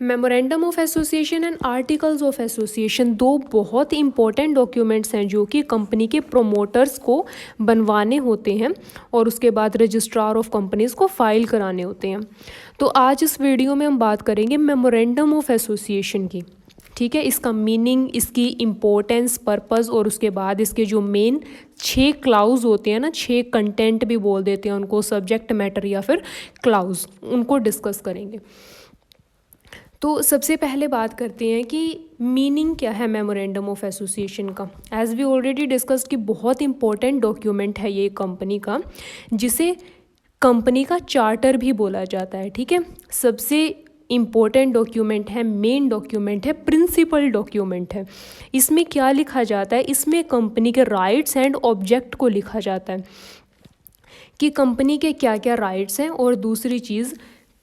Memorandum of association and articles of association दो बहुत important documents हैं जो कि कंपनी के प्रोमोटर्स को बनवाने होते हैं और उसके बाद रजिस्ट्रार ऑफ कंपनीज़ को फाइल कराने होते हैं। तो आज इस वीडियो में हम बात करेंगे मेमोरेंडम ऑफ एसोसिएशन की। ठीक है, इसका मीनिंग, इसकी इम्पोर्टेंस, पर्पस और उसके बाद इसके जो मेन 6 क्लाउज होते हैं ना, 6 कंटेंट भी बोल देते हैं उनको, सब्जेक्ट मैटर या फिर क्लाउज, उनको डिस्कस करेंगे। तो सबसे पहले बात करते हैं कि मीनिंग क्या है मेमोरेंडम ऑफ एसोसिएशन का। एज वी ऑलरेडी डिस्कस्ड कि बहुत इंपॉर्टेंट डॉक्यूमेंट है ये कंपनी का, जिसे कंपनी का चार्टर भी बोला जाता है। ठीक है, सबसे इम्पोर्टेंट डॉक्यूमेंट है, मेन डॉक्यूमेंट है, प्रिंसिपल डॉक्यूमेंट है। इसमें क्या लिखा जाता है, इसमें कंपनी के राइट्स एंड ऑब्जेक्ट को लिखा जाता है कि कंपनी के क्या क्या राइट्स हैं, और दूसरी चीज़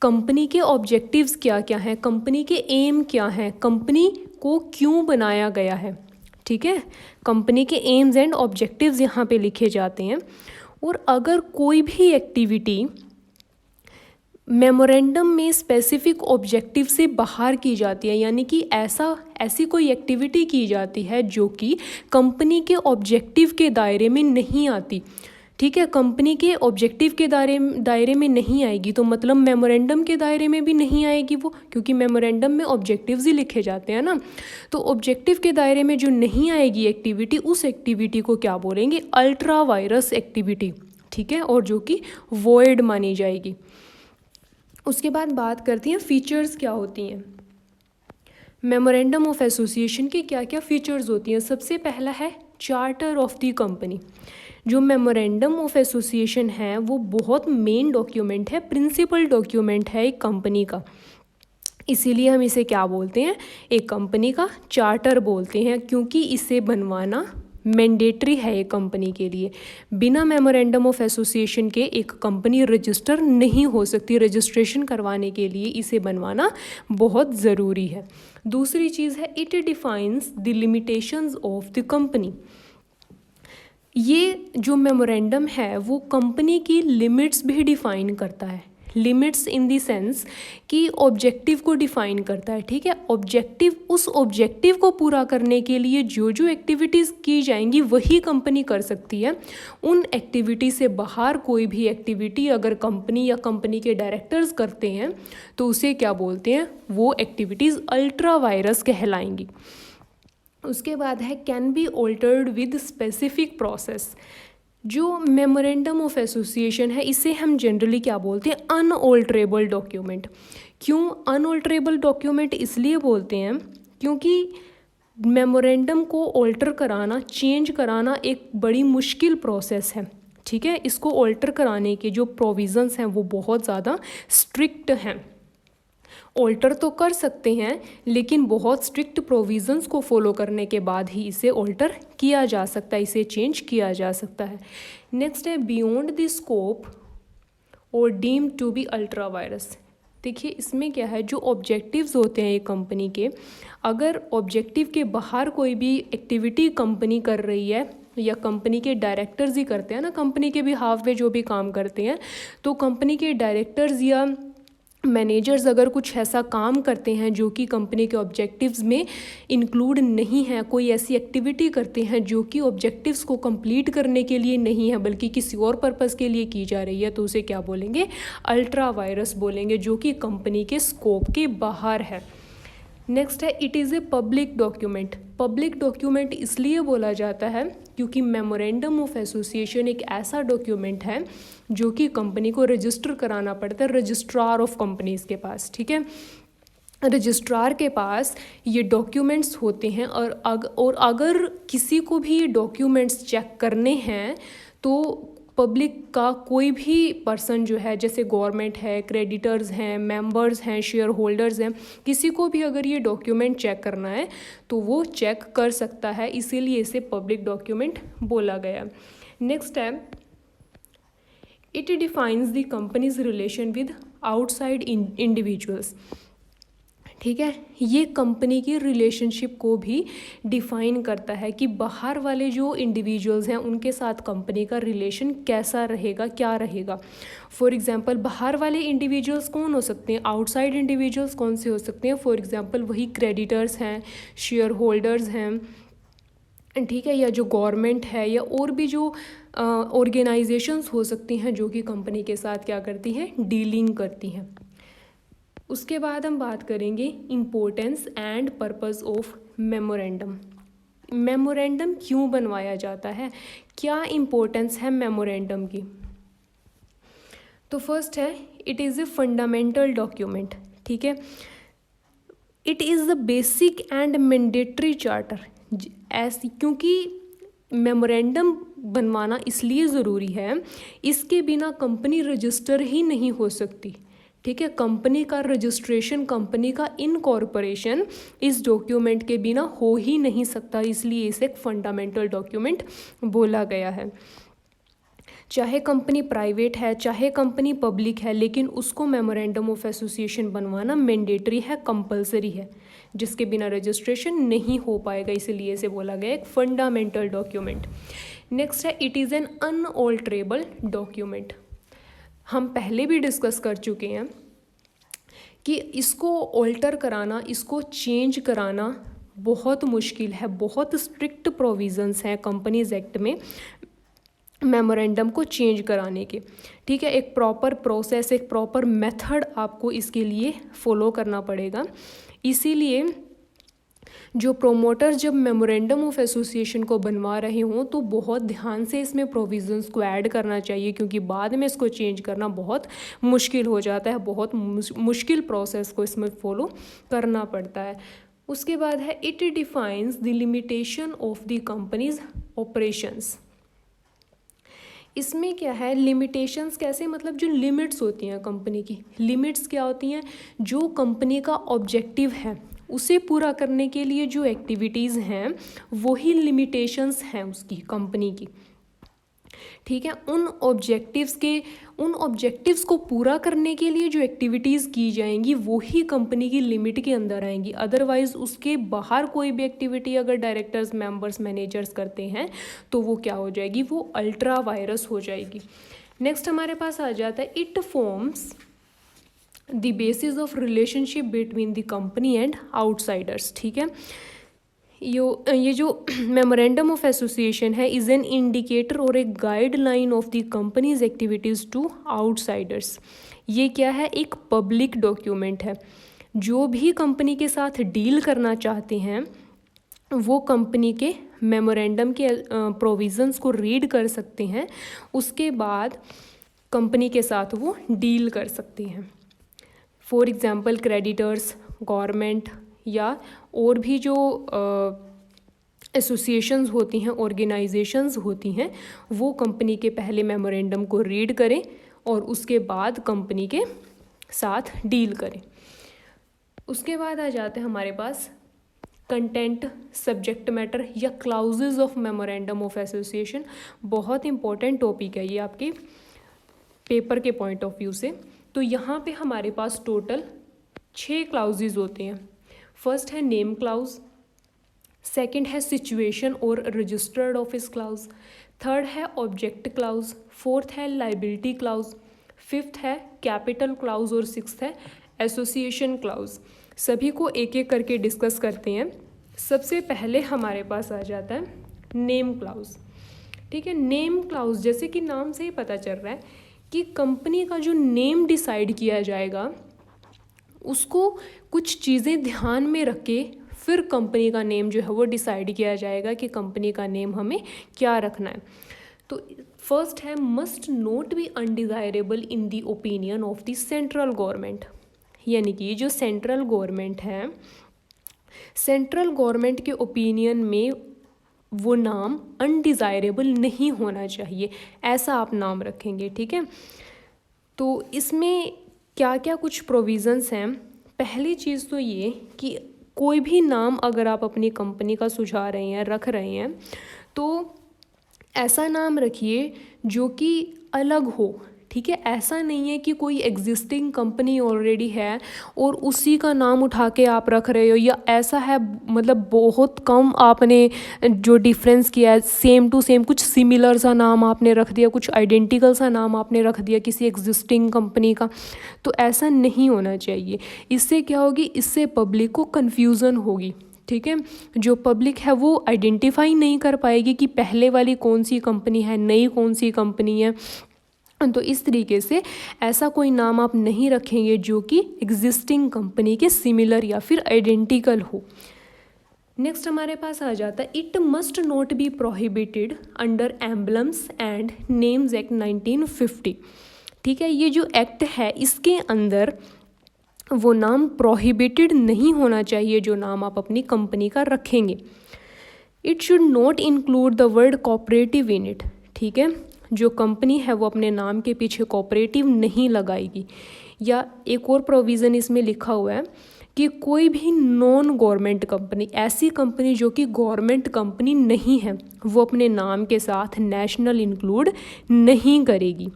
कंपनी के ऑब्जेक्टिव्स क्या क्या हैं, कंपनी के एम क्या हैं, कंपनी को क्यों बनाया गया है। ठीक है, कंपनी के एम्स एंड ऑब्जेक्टिव्स यहाँ पे लिखे जाते हैं। और अगर कोई भी एक्टिविटी मेमोरेंडम में स्पेसिफिक ऑब्जेक्टिव से बाहर की जाती है, यानी कि ऐसी कोई एक्टिविटी की जाती है जो कि कंपनी के ऑब्जेक्टिव के दायरे में नहीं आती, ठीक है, कंपनी के ऑब्जेक्टिव के दायरे में नहीं आएगी, तो मतलब मेमोरेंडम के दायरे में भी नहीं आएगी वो, क्योंकि मेमोरेंडम में ऑब्जेक्टिव्स ही लिखे जाते हैं ना। तो ऑब्जेक्टिव के दायरे में जो नहीं आएगी एक्टिविटी, उस एक्टिविटी को क्या बोलेंगे, अल्ट्रा वायरस एक्टिविटी। ठीक है, और जो कि वॉइड मानी जाएगी। उसके बाद बात करती हैं फीचर्स क्या होती हैं। मेमोरेंडम ऑफ एसोसिएशन के क्या क्या फीचर्स होती हैं। सबसे पहला है चार्टर ऑफ द कंपनी। जो मेमोरेंडम ऑफ एसोसिएशन है वो बहुत मेन डॉक्यूमेंट है, प्रिंसिपल डॉक्यूमेंट है एक कंपनी का, इसीलिए हम इसे क्या बोलते हैं, एक कंपनी का चार्टर बोलते हैं, क्योंकि इसे बनवाना मैंडेटरी है एक कंपनी के लिए। बिना मेमोरेंडम ऑफ एसोसिएशन के एक कंपनी रजिस्टर नहीं हो सकती, रजिस्ट्रेशन करवाने के लिए इसे बनवाना बहुत ज़रूरी है। दूसरी चीज़ है it defines the limitations of the company. ये जो मेमोरेंडम है वो कंपनी की लिमिट्स भी डिफ़ाइन करता है। लिमिट्स इन द सेंस कि ऑब्जेक्टिव को डिफ़ाइन करता है। ठीक है, ऑब्जेक्टिव, उस ऑब्जेक्टिव को पूरा करने के लिए जो जो एक्टिविटीज़ की जाएंगी वही कंपनी कर सकती है। उन एक्टिविटी से बाहर कोई भी एक्टिविटी अगर कंपनी या कंपनी के डायरेक्टर्स करते हैं तो उसे क्या बोलते हैं, वो एक्टिविटीज़ अल्ट्रा वायरस कहलाएंगी। उसके बाद है can be altered with specific process. जो मेमोरेंडम ऑफ एसोसिएशन है इसे हम जनरली क्या बोलते हैं, अनऑल्टरेबल डॉक्यूमेंट। क्यों अनऑल्टरेबल डॉक्यूमेंट इसलिए बोलते हैं क्योंकि मेमोरेंडम को ऑल्टर कराना, चेंज कराना एक बड़ी मुश्किल प्रोसेस है। ठीक है, इसको ऑल्टर कराने के जो प्रोविज़न्स हैं वो बहुत ज़्यादा स्ट्रिक्ट हैं। ऑल्टर तो कर सकते हैं लेकिन बहुत स्ट्रिक्ट प्रोविज़न्स को फॉलो करने के बाद ही इसे ऑल्टर किया जा सकता है, इसे चेंज किया जा सकता है। नेक्स्ट है बियॉन्ड द स्कोप और deem to be ultra vires. देखिए इसमें क्या है, जो ऑब्जेक्टिव्स होते हैं एक कंपनी के, अगर ऑब्जेक्टिव के बाहर कोई भी एक्टिविटी कंपनी कर रही है या कंपनी के डायरेक्टर्स ही करते हैं ना, कंपनी के बिहाफ पे जो भी काम करते हैं, तो कंपनी के डायरेक्टर्स या मैनेजर्स अगर कुछ ऐसा काम करते हैं जो कि कंपनी के ऑब्जेक्टिव्स में इंक्लूड नहीं है, कोई ऐसी एक्टिविटी करते हैं जो कि ऑब्जेक्टिव्स को कंप्लीट करने के लिए नहीं है बल्कि किसी और पर्पस के लिए की जा रही है, तो उसे क्या बोलेंगे, अल्ट्रा वायरस बोलेंगे, जो कि कंपनी के स्कोप के बाहर है। नेक्स्ट है it is a public document. Public document इसलिए बोला जाता है क्योंकि मेमोरेंडम ऑफ एसोसिएशन एक ऐसा डॉक्यूमेंट है जो कि कंपनी को रजिस्टर कराना पड़ता है रजिस्ट्रार ऑफ कंपनीज़ के पास। ठीक है, रजिस्ट्रार के पास ये डॉक्यूमेंट्स होते हैं, और अगर किसी को भी ये डॉक्यूमेंट्स चेक करने हैं तो पब्लिक का कोई भी पर्सन जो है, जैसे गवर्नमेंट है, क्रेडिटर्स हैं, मेंबर्स हैं, शेयर होल्डर्स हैं, किसी को भी अगर ये डॉक्यूमेंट चेक करना है तो वो चेक कर सकता है, इसीलिए इसे पब्लिक डॉक्यूमेंट बोला गया। नेक्स्ट है it defines the companies relation with outside individuals. ठीक है। ये कंपनी की रिलेशनशिप को भी डिफाइन करता है कि बाहर वाले जो इंडिविजुअल्स हैं उनके साथ कंपनी का रिलेशन कैसा रहेगा, क्या रहेगा। फॉर एग्जांपल बाहर वाले इंडिविजुअल्स कौन हो सकते हैं, आउटसाइड इंडिविजुअल्स कौन से हो सकते हैं, फॉर एग्जांपल वही क्रेडिटर्स हैं, शेयर होल्डर्स हैं, ठीक है, या जो गवर्नमेंट है, या और भी जो ऑर्गेनाइजेशंस हो सकती हैं जो कि कंपनी के साथ क्या करती हैं, डीलिंग करती हैं। उसके बाद हम बात करेंगे importance and purpose of memorandum. Memorandum क्यों बनवाया जाता है, क्या इम्पोर्टेंस है मेमोरेंडम की। तो फर्स्ट है, it is a fundamental document, ठीक है। It is the basic and mandatory charter. ऐसी क्योंकि मेमोरेंडम बनवाना इसलिए ज़रूरी है, इसके बिना कंपनी रजिस्टर ही नहीं हो सकती, ठीक है। कंपनी का रजिस्ट्रेशन, कंपनी का इनकॉर्पोरेशन इस डॉक्यूमेंट के बिना हो ही नहीं सकता, इसलिए इसे एक फंडामेंटल डॉक्यूमेंट बोला गया है। चाहे कंपनी प्राइवेट है, चाहे कंपनी पब्लिक है, लेकिन उसको मेमोरेंडम ऑफ एसोसिएशन बनवाना मैंडेटरी है, कंपलसरी है, जिसके बिना रजिस्ट्रेशन नहीं हो पाएगा, इसलिए इसे बोला गया एक फंडामेंटल डॉक्यूमेंट। नेक्स्ट है, it is an unalterable document. हम पहले भी डिस्कस कर चुके हैं कि इसको ऑल्टर कराना, इसको चेंज कराना बहुत मुश्किल है, बहुत स्ट्रिक्ट प्रोविजंस हैं कंपनीज एक्ट में मेमोरेंडम को चेंज कराने के, ठीक है। एक प्रॉपर प्रोसेस, एक प्रॉपर मेथड आपको इसके लिए फॉलो करना पड़ेगा। इसीलिए जो प्रोमोटर्स जब मेमोरेंडम ऑफ एसोसिएशन को बनवा रहे हों तो बहुत ध्यान से इसमें प्रोविजंस को ऐड करना चाहिए, क्योंकि बाद में इसको चेंज करना बहुत मुश्किल हो जाता है, बहुत मुश्किल प्रोसेस को इसमें फॉलो करना पड़ता है। उसके बाद है, it defines the limitation of the companies operations. इसमें क्या है, लिमिटेशंस कैसे, मतलब जो लिमिट्स होती हैं कंपनी की, लिमिट्स क्या होती हैं, जो कंपनी का ऑब्जेक्टिव है उसे पूरा करने के लिए जो एक्टिविटीज़ हैं वही लिमिटेशंस हैं उसकी, कंपनी की, ठीक है। उन ऑब्जेक्टिव्स को पूरा करने के लिए जो एक्टिविटीज़ की जाएंगी वही कंपनी की लिमिट के अंदर आएंगी। अदरवाइज उसके बाहर कोई भी एक्टिविटी अगर डायरेक्टर्स, मेंबर्स, मैनेजर्स करते हैं तो वो क्या हो जाएगी, वो अल्ट्रा वायरस हो जाएगी। नेक्स्ट हमारे पास आ जाता है, it forms the basis of relationship between the company and outsiders, ठीक है। ये जो मेमोरेंडम ऑफ एसोसिएशन है इज़ एन इंडिकेटर और एक guideline of the companies activities to outsiders. ये क्या है, एक पब्लिक डॉक्यूमेंट है। जो भी कंपनी के साथ डील करना चाहते हैं वो कंपनी के मेमोरेंडम के प्रोविज़न्स को रीड कर सकते हैं, उसके बाद कंपनी के साथ वो डील कर सकते हैं। फॉर एग्ज़ाम्पल क्रेडिटर्स, गवर्नमेंट या और भी जो एसोसिएशंस होती हैं, ऑर्गेनाइजेशंस होती हैं, वो कंपनी के पहले मेमोरेंडम को रीड करें और उसके बाद कंपनी के साथ डील करें। उसके बाद आ जाते हैं हमारे पास कंटेंट, सब्जेक्ट मैटर या clauses of memorandum of association. बहुत इंपॉर्टेंट टॉपिक है ये आपके पेपर के पॉइंट ऑफ व्यू से। तो यहाँ पे हमारे पास टोटल 6 क्लाउजेज होते हैं। फर्स्ट है नेम क्लाउज, सेकंड है सिचुएशन और रजिस्टर्ड ऑफिस क्लाउज, थर्ड है ऑब्जेक्ट क्लाउज, फोर्थ है लाइबिलिटी क्लाउज, फिफ्थ है कैपिटल क्लाउज और सिक्स्थ है एसोसिएशन क्लाउज। सभी को एक एक करके डिस्कस करते हैं। सबसे पहले हमारे पास आ जाता है नेम क्लाउज, ठीक है। नेम क्लाउज जैसे कि नाम से ही पता चल रहा है कि कंपनी का जो नेम डिसाइड किया जाएगा उसको कुछ चीज़ें ध्यान में रख के फिर कंपनी का नेम जो है वो डिसाइड किया जाएगा कि कंपनी का नेम हमें क्या रखना है। तो फर्स्ट है, must not be undesirable in the opinion of the central government. यानी कि जो सेंट्रल गवर्नमेंट है, सेंट्रल गवर्नमेंट के ओपिनियन में वो नाम अनडिज़ायरेबल नहीं होना चाहिए, ऐसा आप नाम रखेंगे, ठीक है। तो इसमें क्या क्या कुछ प्रोविज़न्स हैं। पहली चीज़ तो ये कि कोई भी नाम अगर आप अपनी कंपनी का सुझा रहे हैं, रख रहे हैं, तो ऐसा नाम रखिए जो कि अलग हो, ठीक है। ऐसा नहीं है कि कोई एग्जिस्टिंग कंपनी ऑलरेडी है और उसी का नाम उठा के आप रख रहे हो, या ऐसा है मतलब बहुत कम आपने जो डिफरेंस किया है, सेम टू सेम कुछ सिमिलर सा नाम आपने रख दिया, कुछ आइडेंटिकल सा नाम आपने रख दिया किसी एग्जिस्टिंग कंपनी का। तो ऐसा नहीं होना चाहिए। इससे क्या होगी, इससे पब्लिक को कन्फ्यूज़न होगी, ठीक है। जो पब्लिक है वो आइडेंटिफाई नहीं कर पाएगी कि पहले वाली कौन सी कंपनी है, नई कौन सी कंपनी है। तो इस तरीके से ऐसा कोई नाम आप नहीं रखेंगे जो कि एग्जिस्टिंग कंपनी के सिमिलर या फिर आइडेंटिकल हो। नेक्स्ट हमारे पास आ जाता है, it must not be prohibited under emblems and names act 1950। ठीक है, ये जो एक्ट है इसके अंदर वो नाम प्रोहिबिटेड नहीं होना चाहिए जो नाम आप अपनी कंपनी का रखेंगे। It should not include the word cooperative in it. ठीक है, जो कंपनी है वो अपने नाम के पीछे कोऑपरेटिव नहीं लगाएगी। या एक और प्रोविज़न इसमें लिखा हुआ है कि कोई भी नॉन गवर्नमेंट कंपनी, ऐसी कंपनी जो कि गवर्नमेंट कंपनी नहीं है, वो अपने नाम के साथ नेशनल इंक्लूड नहीं करेगी।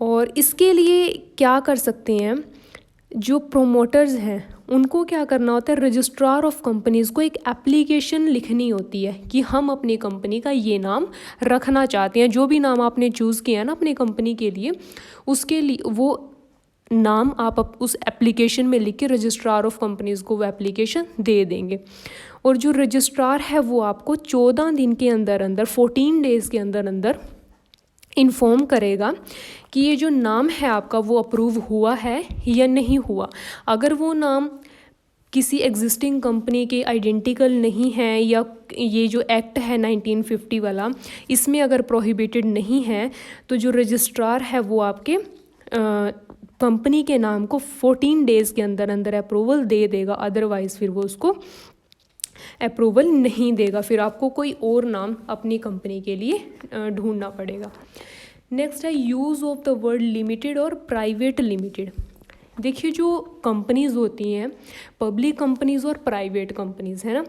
और इसके लिए क्या कर सकते हैं, जो प्रोमोटर्स हैं उनको क्या करना होता है, रजिस्ट्रार ऑफ कंपनीज़ को एक एप्लीकेशन लिखनी होती है कि हम अपनी कंपनी का ये नाम रखना चाहते हैं। जो भी नाम आपने चूज़ किया ना अपनी कंपनी के लिए, उसके लिए वो नाम आप उस एप्लीकेशन में लिख के रजिस्ट्रार ऑफ कंपनीज़ को वो एप्लीकेशन दे देंगे। और जो रजिस्ट्रार है वो आपको 14 दिन के अंदर अंदर, 14 डेज़ के अंदर अंदर इन्फॉर्म करेगा कि ये जो नाम है आपका वो अप्रूव हुआ है या नहीं हुआ। अगर वो नाम किसी एग्जिस्टिंग कंपनी के आइडेंटिकल नहीं है, या ये जो एक्ट है 1950 वाला इसमें अगर प्रोहिबिटेड नहीं है, तो जो रजिस्ट्रार है वो आपके कंपनी के नाम को 14 डेज़ के अंदर अंदर अप्रूवल दे देगा। अदरवाइज़ फिर वो उसको अप्रूवल नहीं देगा, फिर आपको कोई और नाम अपनी कंपनी के लिए ढूंढना पड़ेगा। नेक्स्ट है use of the word limited और प्राइवेट लिमिटेड। देखिए, जो कंपनीज़ होती हैं, पब्लिक कंपनीज़ और प्राइवेट कंपनीज़ है ना,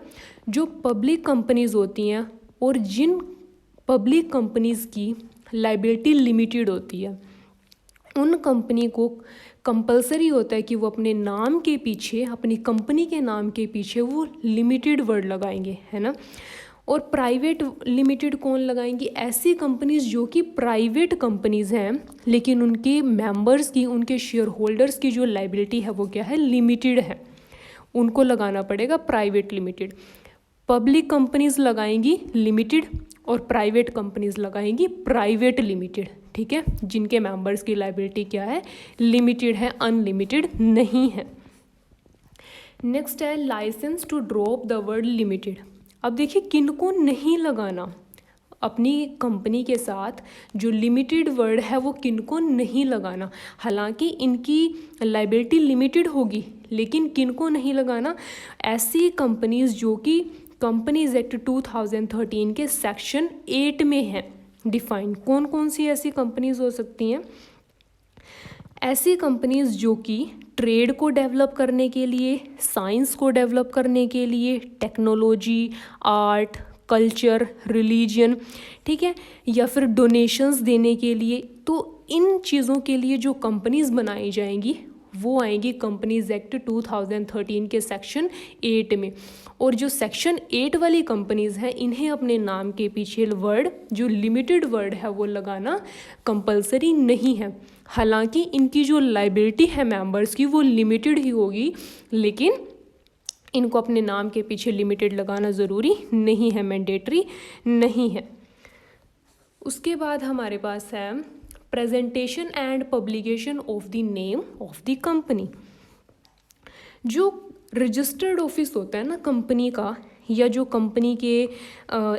जो पब्लिक कंपनीज़ होती हैं और जिन पब्लिक कंपनीज़ की लायबिलिटी लिमिटेड होती है, उन कंपनी को कंपलसरी होता है कि वो अपने नाम के पीछे, अपनी कंपनी के नाम के पीछे वो लिमिटेड वर्ड लगाएंगे, है ना। और प्राइवेट लिमिटेड कौन लगाएंगी, ऐसी कंपनीज जो कि प्राइवेट कंपनीज़ हैं लेकिन उनके मेंबर्स की, उनके शेयर होल्डर्स की जो लायबिलिटी है वो क्या है, लिमिटेड है, उनको लगाना पड़ेगा प्राइवेट लिमिटेड। पब्लिक कंपनीज लगाएंगी लिमिटेड और प्राइवेट कंपनीज लगाएंगी प्राइवेट लिमिटेड। ठीक है, जिनके मेंबर्स की लायबिलिटी क्या है, लिमिटेड है, अनलिमिटेड नहीं है। नेक्स्ट है licence to drop the word limited. अब देखिए, किनको नहीं लगाना अपनी कंपनी के साथ जो लिमिटेड वर्ड है वो किनको नहीं लगाना। हालांकि इनकी लायबिलिटी लिमिटेड होगी, लेकिन किनको नहीं लगाना, ऐसी कंपनीज जो कि कंपनीज एक्ट 2013 के सेक्शन 8 में है डिफाइन। कौन कौन सी ऐसी कंपनीज हो सकती हैं, ऐसी कंपनीज जो कि ट्रेड को डेवलप करने के लिए, साइंस को डेवलप करने के लिए, टेक्नोलॉजी, आर्ट, कल्चर, रिलीजन, ठीक है, या फिर डोनेशंस देने के लिए, तो इन चीज़ों के लिए जो कंपनीज बनाई जाएंगी वो आएंगी कंपनीज एक्ट 2013 के सेक्शन 8 में। और जो सेक्शन 8 वाली कंपनीज हैं इन्हें अपने नाम के पीछे वर्ड, जो लिमिटेड वर्ड है वो लगाना कंपलसरी नहीं है। हालांकि इनकी जो लायबिलिटी है मेंबर्स की वो लिमिटेड ही होगी, लेकिन इनको अपने नाम के पीछे लिमिटेड लगाना ज़रूरी नहीं है, मैंडेटरी नहीं है। उसके बाद हमारे पास है presentation and publication of the name of the company. जो रजिस्टर्ड ऑफिस होता है ना कंपनी का, या जो कंपनी के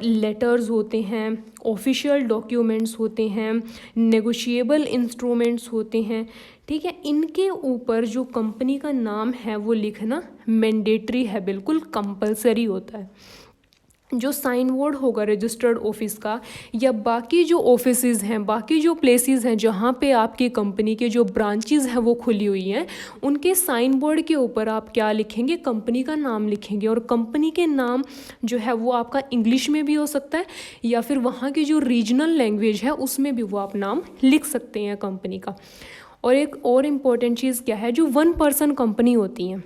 लेटर्स होते हैं, ऑफिशियल डॉक्यूमेंट्स होते हैं, नेगोशिएबल इंस्ट्रूमेंट्स होते हैं, ठीक है, इनके ऊपर जो कंपनी का नाम है वो लिखना मैंडेटरी है, बिल्कुल कंपलसरी होता है। जो साइन बोर्ड होगा रजिस्टर्ड ऑफिस का, या बाकी जो ऑफिसेज हैं, बाकी जो प्लेसेस हैं जहाँ पे आपकी कंपनी के जो ब्रांचेस हैं वो खुली हुई हैं, उनके साइन बोर्ड के ऊपर आप क्या लिखेंगे, कंपनी का नाम लिखेंगे। और कंपनी के नाम जो है वो आपका इंग्लिश में भी हो सकता है, या फिर वहाँ की जो रीजनल लैंग्वेज है उसमें भी वो आप नाम लिख सकते हैं कंपनी का। और एक और इम्पॉर्टेंट चीज़ क्या है, जो 1 पर्सन कंपनी होती हैं,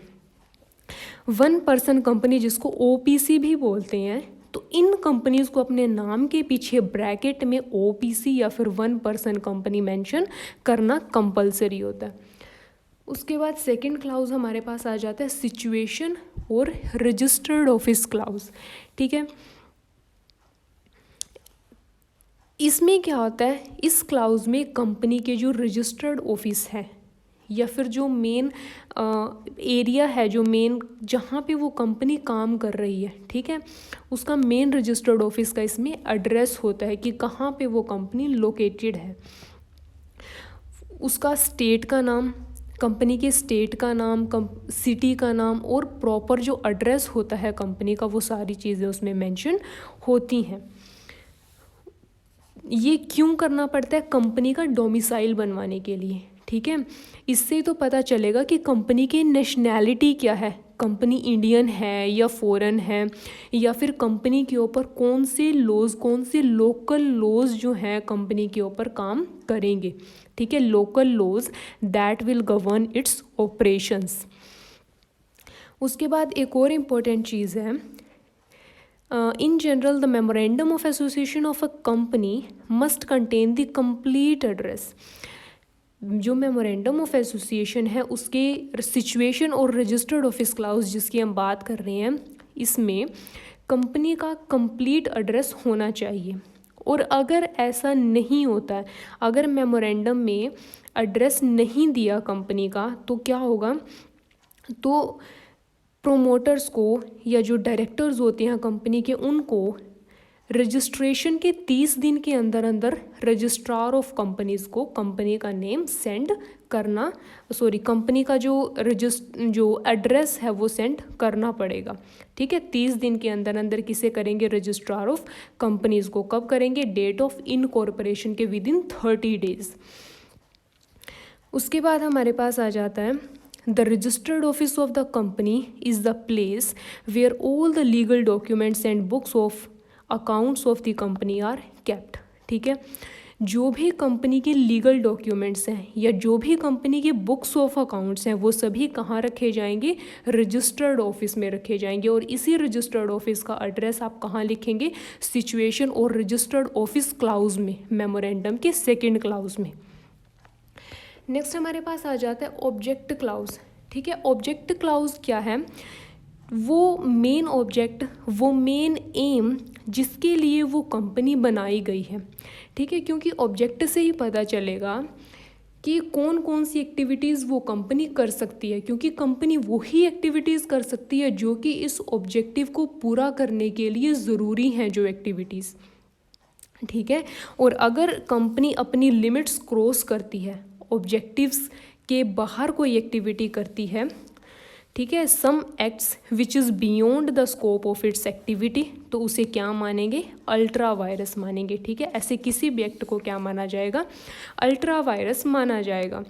1 पर्सन कंपनी जिसको OPC भी बोलते हैं, तो इन कंपनीज़ को अपने नाम के पीछे ब्रैकेट में OPC या फिर 1 पर्सन कंपनी मेंशन करना कंपलसरी होता है। उसके बाद सेकंड क्लाउज हमारे पास आ जाता है सिचुएशन और रजिस्टर्ड ऑफिस क्लाउज। ठीक है, इसमें क्या होता है, इस क्लाउज में कंपनी के जो रजिस्टर्ड ऑफिस है या फिर जो मेन एरिया है, जो मेन जहाँ पे वो कंपनी काम कर रही है, ठीक है, उसका मेन रजिस्टर्ड ऑफिस का इसमें एड्रेस होता है कि कहाँ पे वो कंपनी लोकेटेड है। उसका स्टेट का नाम, कंपनी के स्टेट का नाम, सिटी का नाम और प्रॉपर जो एड्रेस होता है कंपनी का, वो सारी चीज़ें उसमें मेंशन होती हैं। ये क्यों करना पड़ता है, कंपनी का डोमिसाइल बनवाने के लिए। ठीक है, इससे तो पता चलेगा कि कंपनी की नेशनैलिटी क्या है, कंपनी इंडियन है या फॉरेन है, या फिर कंपनी के ऊपर कौन से लॉज, कौन से लोकल लॉज जो हैं कंपनी के ऊपर काम करेंगे। ठीक है, local laws that will govern its operations. उसके बाद एक और इम्पोर्टेंट चीज़ है, in general the memorandum of association of a company must contain the complete address। जो मेमोरेंडम ऑफ एसोसिएशन है उसके सिचुएशन और रजिस्टर्ड ऑफिस क्लाउज जिसकी हम बात कर रहे हैं, इसमें कंपनी का कंप्लीट एड्रेस होना चाहिए। और अगर ऐसा नहीं होता है, अगर मेमोरेंडम में एड्रेस नहीं दिया कंपनी का, तो क्या होगा, तो प्रोमोटर्स को या जो डायरेक्टर्स होते हैं कंपनी के, उनको रजिस्ट्रेशन के 30 दिन के अंदर अंदर रजिस्ट्रार ऑफ कंपनीज़ को कंपनी का नेम सेंड करना, कंपनी का जो एड्रेस है वो सेंड करना पड़ेगा। ठीक है, 30 दिन के अंदर अंदर किसे करेंगे, रजिस्ट्रार ऑफ कंपनीज़ को। कब करेंगे, डेट ऑफ इनकॉर्पोरेशन के विदिन 30 डेज। उसके बाद हमारे पास आ जाता है The registered office of the company is the place where all the legal documents and books of accounts of the company are kept। ठीक है, जो भी कंपनी के लीगल डॉक्यूमेंट्स हैं या जो भी कंपनी के बुक्स ऑफ अकाउंट्स हैं, वो सभी कहाँ रखे जाएंगे, रजिस्टर्ड ऑफिस में रखे जाएंगे। और इसी रजिस्टर्ड ऑफिस का एड्रेस आप कहाँ लिखेंगे, सिचुएशन और रजिस्टर्ड ऑफिस क्लाउज में, मेमोरेंडम के सेकेंड क्लाउज में। नेक्स्ट हमारे पास आ जाता है ऑब्जेक्ट क्लाउज। ठीक है, ऑब्जेक्ट क्लाउज क्या है, वो मेन ऑब्जेक्ट, वो मेन एम जिसके लिए वो कंपनी बनाई गई है। ठीक है, क्योंकि ऑब्जेक्ट से ही पता चलेगा कि कौन कौन सी एक्टिविटीज़ वो कंपनी कर सकती है, क्योंकि कंपनी वही एक्टिविटीज़ कर सकती है जो कि इस ऑब्जेक्टिव को पूरा करने के लिए ज़रूरी हैं, जो एक्टिविटीज़। ठीक है, और अगर कंपनी अपनी लिमिट्स क्रॉस करती है, ऑब्जेक्टिव्स के बाहर कोई एक्टिविटी करती है, ठीक है, some acts which is beyond the scope of its activity, तो उसे क्या मानेंगे, अल्ट्रा वायरस मानेंगे। ठीक है, ऐसे किसी भी एक्ट को क्या माना जाएगा, अल्ट्रा वायरस माना जाएगा।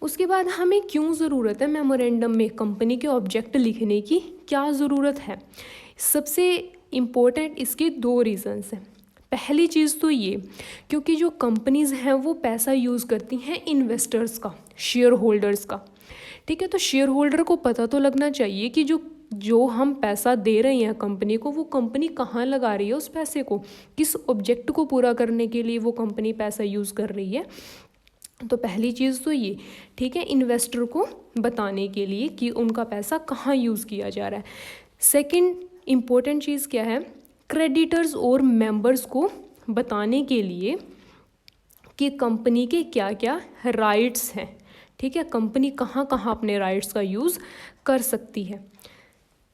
उसके बाद हमें क्यों ज़रूरत है मेमोरेंडम में कंपनी के ऑब्जेक्ट लिखने की, क्या ज़रूरत है, सबसे इम्पोर्टेंट इसके 2 रीज़न्स हैं। पहली चीज़ तो ये, क्योंकि जो कंपनीज़ हैं वो पैसा यूज़ करती हैं इन्वेस्टर्स का, शेयर होल्डर्स का। ठीक है, तो शेयर होल्डर को पता तो लगना चाहिए कि जो हम पैसा दे रहे हैं कंपनी को, वो कंपनी कहाँ लगा रही है उस पैसे को, किस ऑब्जेक्ट को पूरा करने के लिए वो कंपनी पैसा यूज़ कर रही है। तो पहली चीज़ तो ये, ठीक है, इन्वेस्टर को बताने के लिए कि उनका पैसा कहाँ यूज़ किया जा रहा है। सेकंड इम्पोर्टेंट चीज़ क्या है, क्रेडिटर्स और मेंबर्स को बताने के लिए कि कंपनी के क्या क्या राइट्स हैं। ठीक है, कंपनी कहाँ कहाँ अपने राइट्स का यूज़ कर सकती है।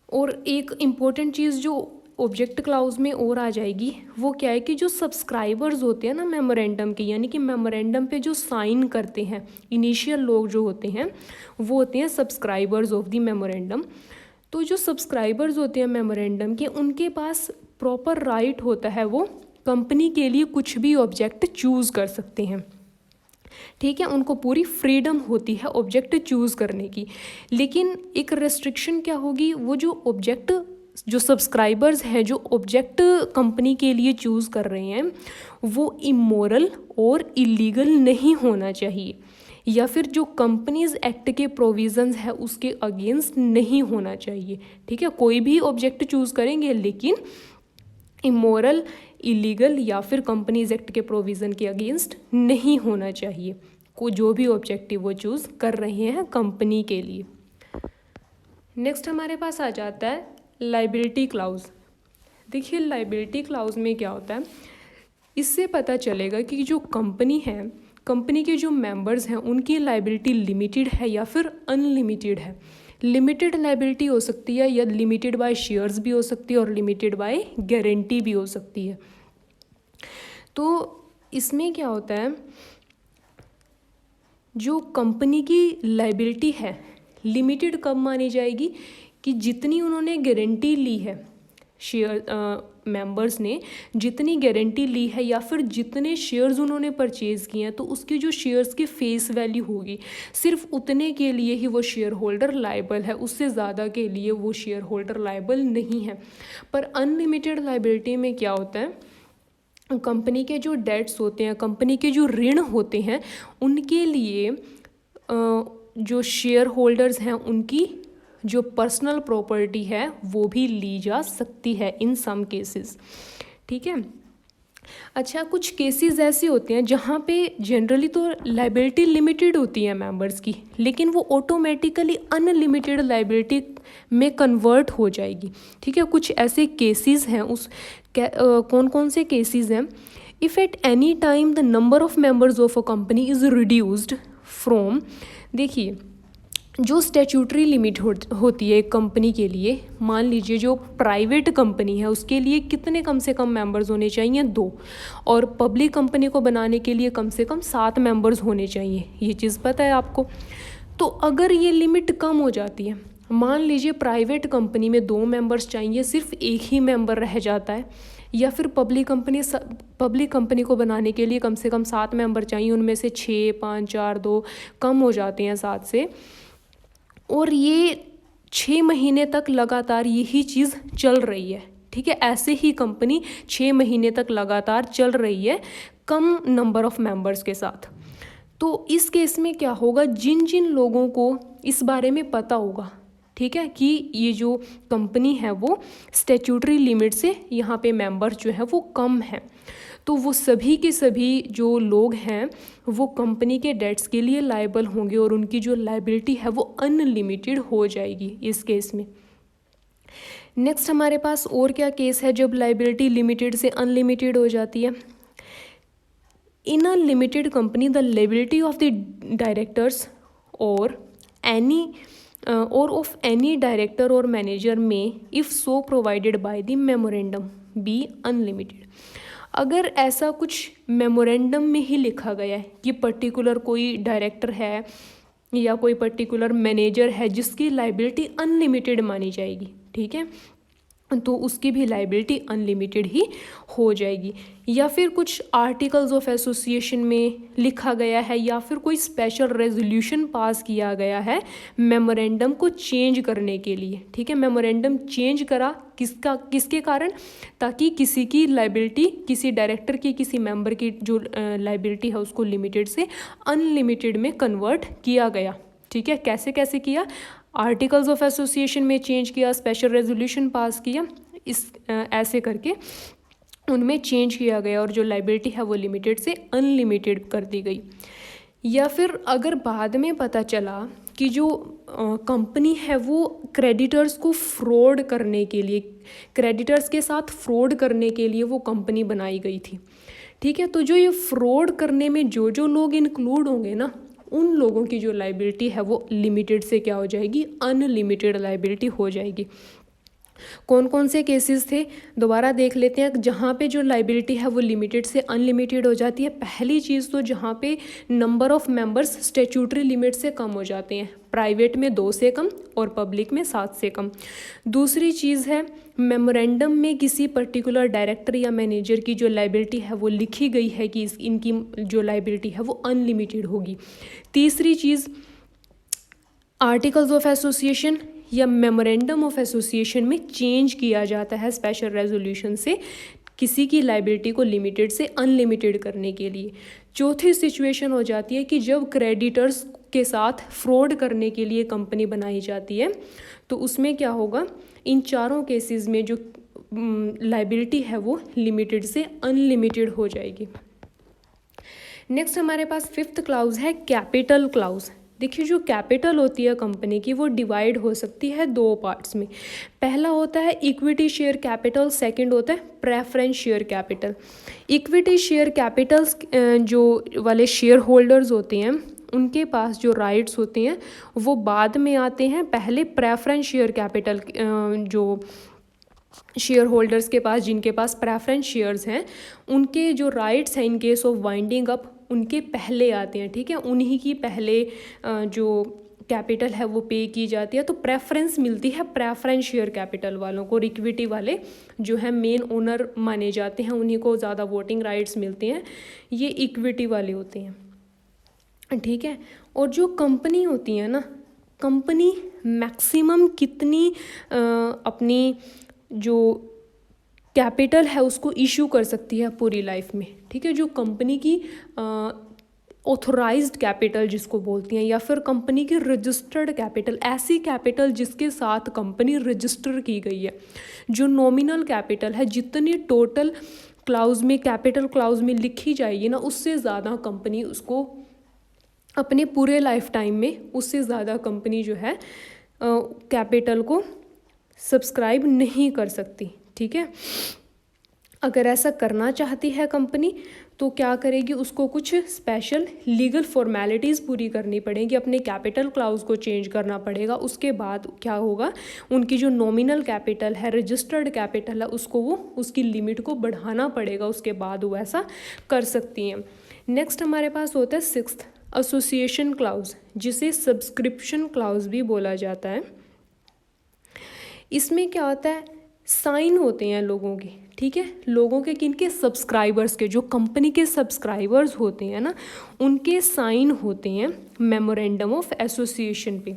और एक इम्पोर्टेंट चीज़ जो ऑब्जेक्ट क्लाउज में और आ जाएगी, वो क्या है कि जो सब्सक्राइबर्स होते हैं ना मेमोरेंडम के, यानी कि मेमोरेंडम पे जो साइन करते हैं इनिशियल लोग जो होते हैं, वो होते हैं सब्सक्राइबर्स ऑफ द मेमोरेंडम। तो जो सब्सक्राइबर्स होते हैं मेमोरेंडम के, उनके पास प्रॉपर राइट होता है, वो कंपनी के लिए कुछ भी ऑब्जेक्ट चूज़ कर सकते हैं, ठीक है, उनको पूरी फ्रीडम होती है ऑब्जेक्ट चूज़ करने की। लेकिन एक रेस्ट्रिक्शन क्या होगी, वो जो सब्सक्राइबर्स हैं जो ऑब्जेक्ट कंपनी के लिए चूज़ कर रहे हैं वो इमोरल और इलीगल नहीं होना चाहिए, या फिर जो कंपनीज एक्ट के प्रोविजंस है उसके अगेंस्ट नहीं होना चाहिए, ठीक है। कोई भी ऑब्जेक्ट चूज़ करेंगे लेकिन इमोरल, इलीगल या फिर कंपनीज एक्ट के प्रोविज़न के अगेंस्ट नहीं होना चाहिए को जो भी ऑब्जेक्टिव वो चूज़ कर रहे हैं कंपनी के लिए। नेक्स्ट हमारे पास आ जाता है लाइबिलिटी क्लाउज। देखिए लाइबिलिटी क्लाउज में क्या होता है, इससे पता चलेगा कि जो कंपनी है, कंपनी के जो मेंबर्स हैं उनकी लाइबिलिटी लिमिटेड है या फिर अनलिमिटेड है। लिमिटेड लाइबिलिटी हो सकती है या लिमिटेड बाय शेयर्स भी हो सकती है और लिमिटेड बाय गारंटी भी हो सकती है। तो इसमें क्या होता है, जो कंपनी की लाइबिलिटी है लिमिटेड कब मानी जाएगी कि जितनी उन्होंने गारंटी ली है, शेयर मेंबर्स ने जितनी गारंटी ली है या फिर जितने शेयर्स उन्होंने परचेज़ किए हैं, तो उसकी जो शेयर्स की फेस वैल्यू होगी सिर्फ उतने के लिए ही वो शेयर होल्डर लायबल है, उससे ज़्यादा के लिए वो शेयर होल्डर लायबल नहीं है। पर अनलिमिटेड लाइबिलिटी में क्या होता है, कंपनी के जो डेट्स होते हैं, कंपनी के जो ऋण होते हैं, उनके लिए जो शेयर होल्डर्स हैं उनकी जो पर्सनल प्रॉपर्टी है वो भी ली जा सकती है इन सम केसेस, ठीक है। अच्छा, कुछ केसेस ऐसे होते हैं जहाँ पे जनरली तो लाइबिलिटी लिमिटेड होती है मेंबर्स की, लेकिन वो ऑटोमेटिकली अनलिमिटेड लाइबिलिटी में कन्वर्ट हो जाएगी, ठीक है। कुछ ऐसे केसेस हैं, कौन कौन से केसेस हैं, if at any time the number of members of a company is reduced from, देखिए जो स्टैट्यूटरी लिमिट होती है एक कंपनी के लिए, मान लीजिए जो प्राइवेट कंपनी है उसके लिए कितने कम से कम मेंबर्स होने चाहिए, 2, और पब्लिक कंपनी को बनाने के लिए कम से कम 7 मेंबर्स होने चाहिए, ये चीज़ पता है आपको। तो अगर ये लिमिट कम हो जाती है, मान लीजिए प्राइवेट कंपनी में 2 मेंबर्स चाहिए, सिर्फ एक ही मेंबर रह जाता है, या फिर पब्लिक कंपनी को बनाने के लिए कम से कम 7 मेंबर चाहिए, उनमें से 6, 5, 4, 2 कम हो जाते हैं 7 से, और ये 6 महीने तक लगातार यही चीज़ चल रही है, ठीक है। ऐसे ही कंपनी 6 महीने तक लगातार चल रही है कम नंबर ऑफ मेंबर्स के साथ, तो इस केस में क्या होगा, जिन जिन लोगों को इस बारे में पता होगा, ठीक है, कि ये जो कंपनी है वो स्टैट्यूटरी लिमिट से यहाँ पे मेंबर जो है वो कम है, तो वो सभी के सभी जो लोग हैं वो कंपनी के डेट्स के लिए लायबल होंगे और उनकी जो लायबिलिटी है वो अनलिमिटेड हो जाएगी इस केस में। नेक्स्ट हमारे पास और क्या केस है जब लायबिलिटी लिमिटेड से अनलिमिटेड हो जाती है। In a limited company the liability of the directors or of any director or manager may if so provided by the memorandum be unlimited. अगर ऐसा कुछ मेमोरेंडम में ही लिखा गया है कि पर्टिकुलर कोई डायरेक्टर है या कोई पर्टिकुलर मैनेजर है जिसकी लायबिलिटी अनलिमिटेड मानी जाएगी, ठीक है, तो उसकी भी लायबिलिटी अनलिमिटेड ही हो जाएगी। या फिर कुछ आर्टिकल्स ऑफ एसोसिएशन में लिखा गया है या फिर कोई स्पेशल रेजोल्यूशन पास किया गया है मेमोरेंडम को चेंज करने के लिए, ठीक है। मेमोरेंडम चेंज करा किसके कारण, ताकि किसी की लायबिलिटी, किसी डायरेक्टर की, किसी मेंबर की जो लायबिलिटी है उसको लिमिटेड से अनलिमिटेड में कन्वर्ट किया गया, ठीक है। कैसे कैसे किया, आर्टिकल्स ऑफ एसोसिएशन में चेंज किया, स्पेशल रेजोल्यूशन पास किया, ऐसे करके उनमें चेंज किया गया और जो लायबिलिटी है वो लिमिटेड से अनलिमिटेड कर दी गई। या फिर अगर बाद में पता चला कि जो कंपनी है वो क्रेडिटर्स को फ्रॉड करने के लिए, क्रेडिटर्स के साथ फ्रॉड करने के लिए वो कंपनी बनाई गई थी, ठीक है, तो जो ये फ्रॉड करने में जो जो लोग इंक्लूड होंगे ना, उन लोगों की जो लायबिलिटी है वो लिमिटेड से क्या हो जाएगी, अनलिमिटेड लायबिलिटी हो जाएगी। कौन कौन से केसेस थे, दोबारा देख लेते हैं। जहाँ पे जो लाइबिलिटी है वो लिमिटेड से अनलिमिटेड हो जाती है। पहली चीज़ तो जहाँ पे number of members statutory limit से कम हो जाते हैं, प्राइवेट में 2 से कम और पब्लिक में 7 से कम। दूसरी चीज़ है मेमोरेंडम में किसी पर्टिकुलर डायरेक्टर या मैनेजर की जो लाइबिलिटी है वो लिखी गई है कि इनकी जो लाइबिलिटी है वो अनलिमिटेड होगी। तीसरी चीज़ आर्टिकल्स ऑफ एसोसिएशन या मेमोरेंडम ऑफ एसोसिएशन में चेंज किया जाता है स्पेशल रेजोल्यूशन से किसी की लाइबिलिटी को लिमिटेड से अनलिमिटेड करने के लिए। चौथी सिचुएशन हो जाती है कि जब क्रेडिटर्स के साथ फ्रॉड करने के लिए कंपनी बनाई जाती है, तो उसमें क्या होगा, इन चारों केसेस में जो लाइबिलिटी है वो लिमिटेड से अनलिमिटेड हो जाएगी। नेक्स्ट हमारे पास 5th क्लाउज है कैपिटल क्लाउज। देखिए जो कैपिटल होती है कंपनी की वो डिवाइड हो सकती है 2 पार्ट्स में। पहला होता है इक्विटी शेयर कैपिटल, सेकंड होता है preference share capital. Equity share Capitals जो वाले शेयर होल्डर्स होते हैं उनके पास जो राइट्स होते हैं वो बाद में आते हैं। पहले प्रेफरेंस शेयर कैपिटल जो शेयर होल्डर्स के पास, जिनके पास प्रेफरेंस शेयर्स हैं, उनके जो राइट्स हैं in case of winding up उनके पहले आते हैं, ठीक है। उन्हीं की पहले जो कैपिटल है वो पे की जाती है, तो प्रेफरेंस मिलती है प्रेफरेंस शेयर कैपिटल वालों को। इक्विटी वाले जो है मेन ओनर माने जाते हैं, उन्हीं को ज़्यादा वोटिंग राइट्स मिलते हैं, ये इक्विटी वाले होते हैं, ठीक है। और जो कंपनी होती है ना, कंपनी मैक्सिमम कितनी अपनी जो कैपिटल है उसको इशू कर सकती है पूरी लाइफ में, ठीक है। जो कंपनी की ऑथोराइज्ड कैपिटल जिसको बोलती हैं, या फिर कंपनी की रजिस्टर्ड कैपिटल, ऐसी कैपिटल जिसके साथ कंपनी रजिस्टर की गई है। जो नॉमिनल कैपिटल है, जितनी टोटल क्लाउज में कैपिटल क्लाउज में लिखी जाएगी ना, उससे ज़्यादा कंपनी उसको अपने पूरे लाइफ टाइम में उससे ज़्यादा कंपनी जो है कैपिटल को सब्सक्राइब नहीं कर सकती, ठीक है। अगर ऐसा करना चाहती है कंपनी तो क्या करेगी, उसको कुछ स्पेशल लीगल फॉर्मेलिटीज़ पूरी करनी पड़ेगी, अपने कैपिटल क्लाउज को चेंज करना पड़ेगा। उसके बाद क्या होगा, उनकी जो नॉमिनल कैपिटल है, रजिस्टर्ड कैपिटल है, उसको वो उसकी लिमिट को बढ़ाना पड़ेगा, उसके बाद वो ऐसा कर सकती हैं। नेक्स्ट हमारे पास होता है 6th एसोसिएशन क्लाउज, जिसे सब्सक्रिप्शन क्लाउज भी बोला जाता है। इसमें क्या होता है, साइन होते हैं लोगों के, ठीक है, लोगों के, किनके, सब्सक्राइबर्स के, जो कंपनी के सब्सक्राइबर्स होते हैं ना, उनके साइन होते हैं मेमोरेंडम ऑफ एसोसिएशन पे।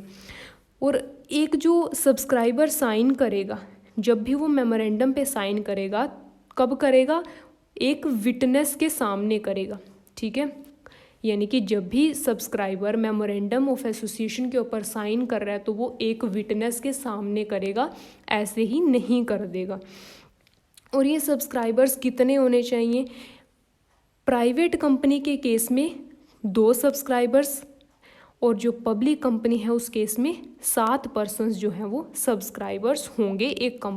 और एक जो सब्सक्राइबर साइन करेगा, जब भी वो मेमोरेंडम पे साइन करेगा, कब करेगा, एक विटनेस के सामने करेगा, ठीक है। यानी कि जब भी सब्सक्राइबर मेमोरेंडम ऑफ एसोसिएशन के ऊपर साइन कर रहा है तो वो एक विटनेस के सामने करेगा, ऐसे ही नहीं कर देगा। और ये सब्सक्राइबर्स कितने होने चाहिए, प्राइवेट कंपनी के केस में 2 सब्सक्राइबर्स, और जो पब्लिक कंपनी है उस केस में 7 पर्सन्स जो हैं वो सब्सक्राइबर्स होंगे एक कंपनी